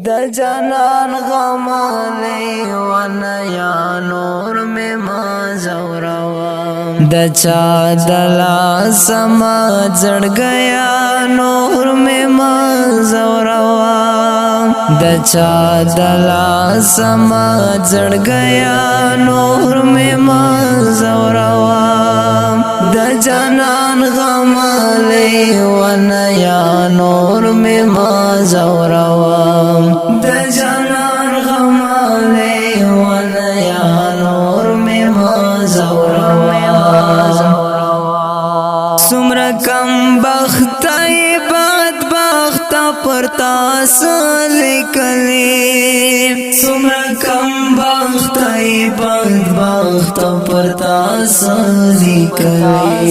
د جانان غمالی ونیا نور میں ما زوروا د چا دلا سما زڑ گیا نور میں ما زوروا د چا دلا سما زڑ گیا نور میں ما زوروا د جانان غمالی ونیا نور میں ما زوروا د جانان غمالی ونیا نور میں ما زوروا سمر کم بختای بدبخت پر تاسو لیکلی سمر کم بختای بدبخت پر تاسو لیکلی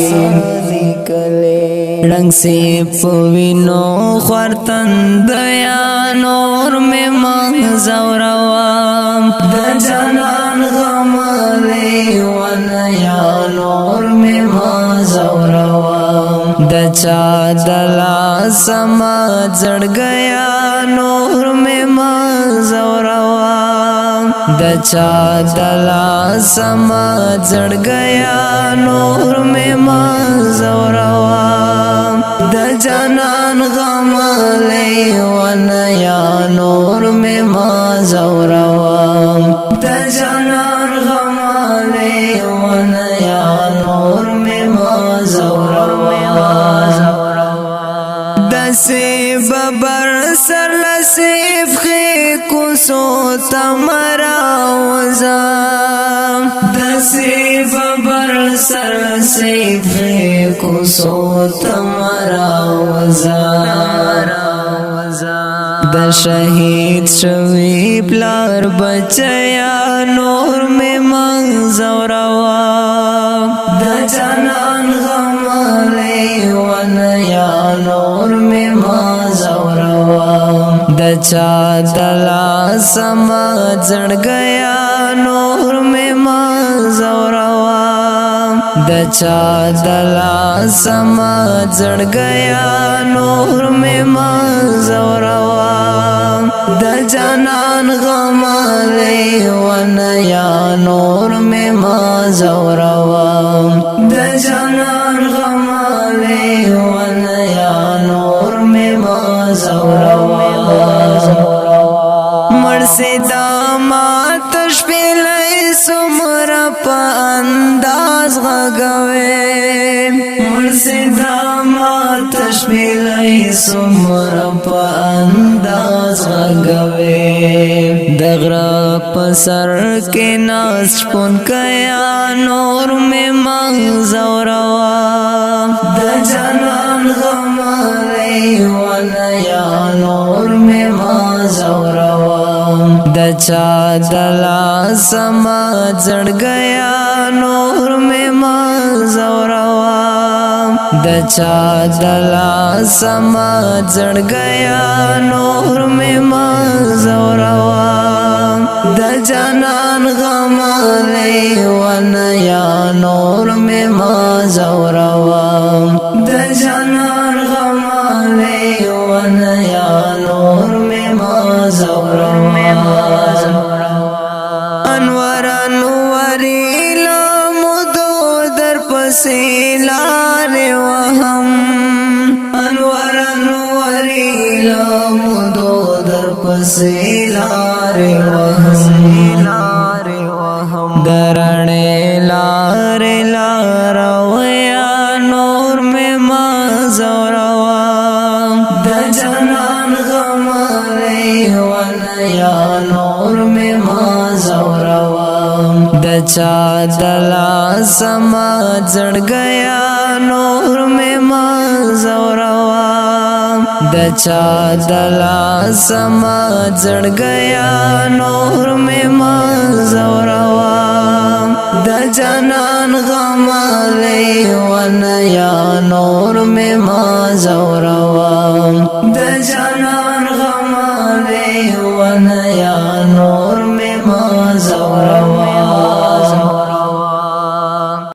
رنگ سے پوینو خورتن دیا نور میں زوروا د جانان غمالی ونیا نور میں زوروا د چا دلا سما زڑ گیا نور میں زوروا د چا دلا سما زڑ گیا نور میں زوروا د جانان غمالی ونیا نور میں زوروا د جانان غمالی ونیا نور میں زوروا دسی ببر سر لسیف خی کسو تمرا وزا دسی ببر سر لسیف خی کسو تمرا وزا د شهید شوی پلار بچیا نور میں زوروا د جانان غمالی ونیا نور میں زوروا د چا دلا سما زڑ گیا نور میں زوروا د چا دلا سما زڑ گیا نور میں زوروا د جانان غمالی ونیا نور میں زوروا د جانان غمالی ونیا نور میں زوروا مرسی دامات شپیلی سمر پا انداز غگوے مرسی دامات شپیلی سمر پا انداز غگوے دغرا پسر کے ناس پن کیا نور میں زوروا د جانان غمالی ونیا نور میں زوروا د چا دلا سما زڑ گیا نور میں زوروا د چا دلا سما زڑ گیا نور میں زوروا د جانان غمالی ونیا نور میں زوروا د جانان غمالی ونیا نور میں زوروا انور انوری لامدو در پسیلار وهم انور انوری لامدو در پسیلار وهم درنے لار لار ویا نور میں زوروا د جانان غمالی ونیا نور میں زوروا د چا دلا سما زڑ گیا نور میں زوروا د چا دلا سما زڑ گیا نور میں زوروا د جانان غمالی ونیا نور میں زوروا